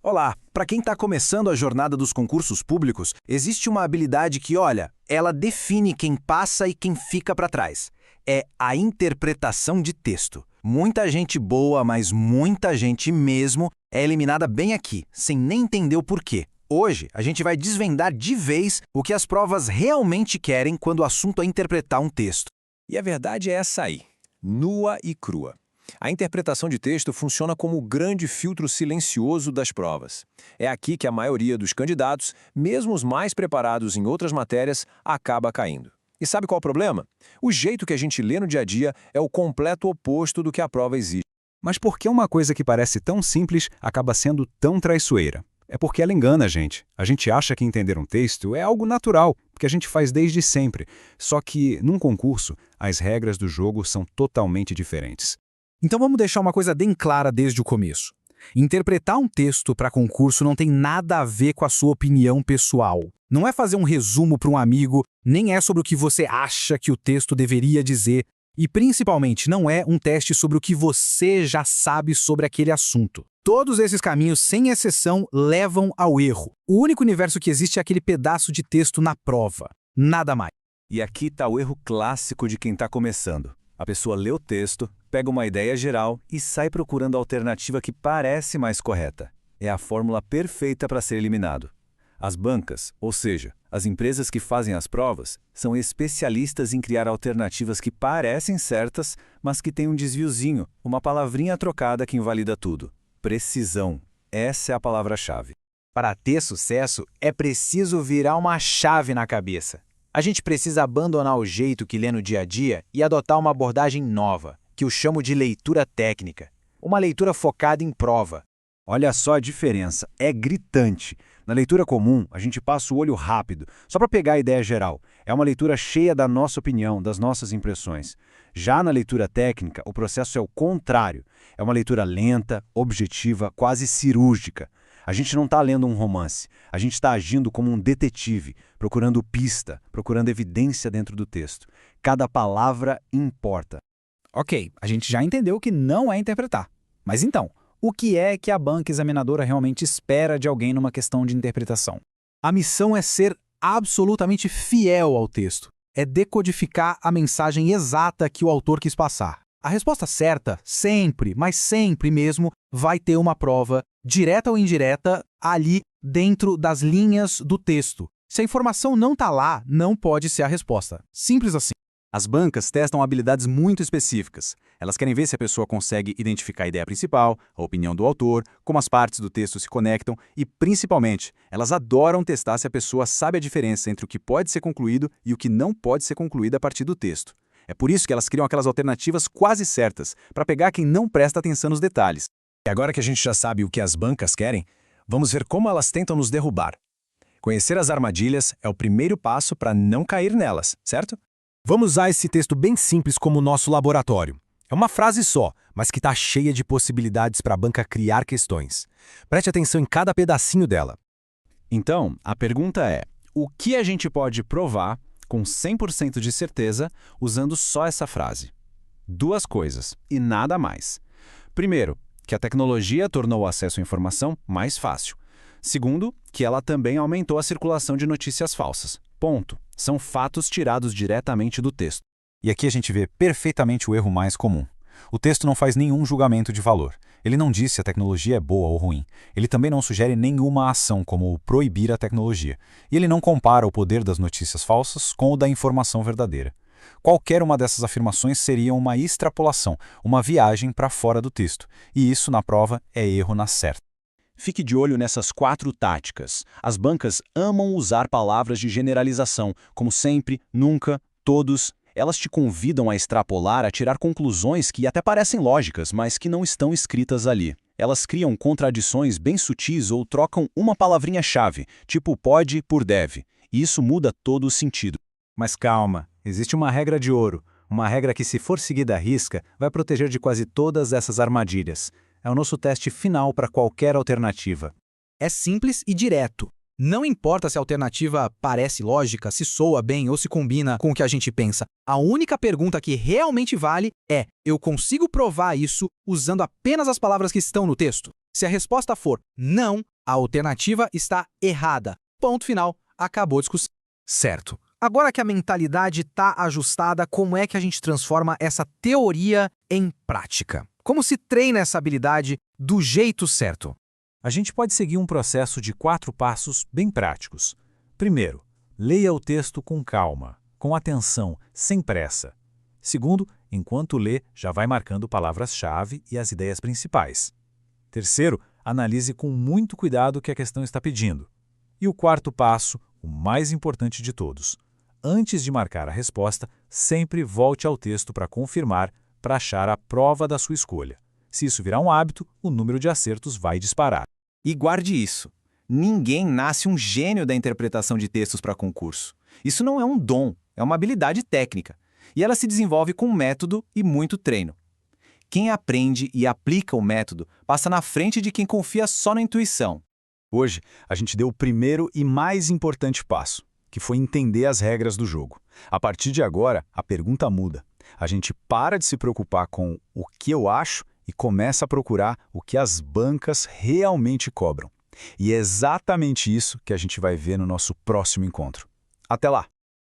Olá, para quem está começando a jornada dos concursos públicos, existe uma habilidade que, olha, ela define quem passa e quem fica para trás. É a interpretação de texto. Muita gente boa, mas muita gente mesmo, é eliminada bem aqui, sem nem entender o porquê. Hoje, a gente vai desvendar de vez o que as provas realmente querem quando o assunto é interpretar um texto. E a verdade é essa aí, nua e crua. A interpretação de texto funciona como o grande filtro silencioso das provas. É aqui que a maioria dos candidatos, mesmo os mais preparados em outras matérias, acaba caindo. E sabe qual é o problema? O jeito que a gente lê no dia a dia é o completo oposto do que a prova exige. Mas por que uma coisa que parece tão simples acaba sendo tão traiçoeira? É porque ela engana a gente. A gente acha que entender um texto é algo natural, porque a gente faz desde sempre. Só que, num concurso, as regras do jogo são totalmente diferentes. Então vamos deixar uma coisa bem clara desde o começo. Interpretar um texto para concurso não tem nada a ver com a sua opinião pessoal. Não é fazer um resumo para um amigo, nem é sobre o que você acha que o texto deveria dizer, e principalmente não é um teste sobre o que você já sabe sobre aquele assunto. Todos esses caminhos, sem exceção, levam ao erro. O único universo que existe é aquele pedaço de texto na prova. Nada mais. E aqui está o erro clássico de quem está começando. A pessoa lê o texto, pega uma ideia geral e sai procurando a alternativa que parece mais correta. É a fórmula perfeita para ser eliminado. As bancas, ou seja, as empresas que fazem as provas, são especialistas em criar alternativas que parecem certas, mas que têm um desviozinho, uma palavrinha trocada que invalida tudo. Precisão. Essa é a palavra-chave. Para ter sucesso, é preciso virar uma chave na cabeça. A gente precisa abandonar o jeito que lê no dia a dia e adotar uma abordagem nova, que eu chamo de leitura técnica. Uma leitura focada em prova. Olha só a diferença, é gritante. Na leitura comum, a gente passa o olho rápido, só para pegar a ideia geral. É uma leitura cheia da nossa opinião, das nossas impressões. Já na leitura técnica, o processo é o contrário. É uma leitura lenta, objetiva, quase cirúrgica. A gente não está lendo um romance, a gente está agindo como um detetive, procurando pista, procurando evidência dentro do texto. Cada palavra importa. Ok, a gente já entendeu que não é interpretar. Mas então, o que é que a banca examinadora realmente espera de alguém numa questão de interpretação? A missão é ser absolutamente fiel ao texto. É decodificar a mensagem exata que o autor quis passar. A resposta certa, sempre, mas sempre mesmo, vai ter uma prova, direta ou indireta, ali dentro das linhas do texto. Se a informação não está lá, não pode ser a resposta. Simples assim. As bancas testam habilidades muito específicas. Elas querem ver se a pessoa consegue identificar a ideia principal, a opinião do autor, como as partes do texto se conectam e, principalmente, elas adoram testar se a pessoa sabe a diferença entre o que pode ser concluído e o que não pode ser concluído a partir do texto. É por isso que elas criam aquelas alternativas quase certas, para pegar quem não presta atenção nos detalhes. E agora que a gente já sabe o que as bancas querem, vamos ver como elas tentam nos derrubar. Conhecer as armadilhas é o primeiro passo para não cair nelas, certo? Vamos usar esse texto bem simples como nosso laboratório. É uma frase só, mas que está cheia de possibilidades para a banca criar questões. Preste atenção em cada pedacinho dela. Então, a pergunta é, o que a gente pode provar com 100% de certeza usando só essa frase? Duas coisas, e nada mais. Primeiro, que a tecnologia tornou o acesso à informação mais fácil. Segundo, que ela também aumentou a circulação de notícias falsas. Ponto. São fatos tirados diretamente do texto. E aqui a gente vê perfeitamente o erro mais comum. O texto não faz nenhum julgamento de valor. Ele não diz se a tecnologia é boa ou ruim. Ele também não sugere nenhuma ação, como proibir a tecnologia. E ele não compara o poder das notícias falsas com o da informação verdadeira. Qualquer uma dessas afirmações seria uma extrapolação, uma viagem para fora do texto. E isso, na prova, é erro na certa. Fique de olho nessas 4 táticas. As bancas amam usar palavras de generalização, como sempre, nunca, todos. Elas te convidam a extrapolar, a tirar conclusões que até parecem lógicas, mas que não estão escritas ali. Elas criam contradições bem sutis ou trocam uma palavrinha-chave, tipo pode por deve. E isso muda todo o sentido. Mas calma, existe uma regra de ouro. Uma regra que, se for seguida à risca, vai proteger de quase todas essas armadilhas. É o nosso teste final para qualquer alternativa. É simples e direto. Não importa se a alternativa parece lógica, se soa bem ou se combina com o que a gente pensa. A única pergunta que realmente vale é: eu consigo provar isso usando apenas as palavras que estão no texto? Se a resposta for não, A alternativa está errada. Ponto final. Acabou a discussão. Certo. Agora que a mentalidade está ajustada, como é que a gente transforma essa teoria em prática? Como se treina essa habilidade do jeito certo? A gente pode seguir um processo de 4 passos bem práticos. Primeiro, leia o texto com calma, com atenção, sem pressa. Segundo, enquanto lê, já vai marcando palavras-chave e as ideias principais. Terceiro, analise com muito cuidado o que a questão está pedindo. E o quarto passo, o mais importante de todos. Antes de marcar a resposta, sempre volte ao texto para confirmar, para achar a prova da sua escolha. Se isso virar um hábito, o número de acertos vai disparar. E guarde isso. Ninguém nasce um gênio da interpretação de textos para concurso. Isso não é um dom, é uma habilidade técnica. E ela se desenvolve com método e muito treino. Quem aprende e aplica o método passa na frente de quem confia só na intuição. Hoje, a gente deu o primeiro e mais importante passo, que foi entender as regras do jogo. A partir de agora, a pergunta muda. A gente para de se preocupar com o que eu acho e começa a procurar o que as bancas realmente cobram. E é exatamente isso que a gente vai ver no nosso próximo encontro. Até lá!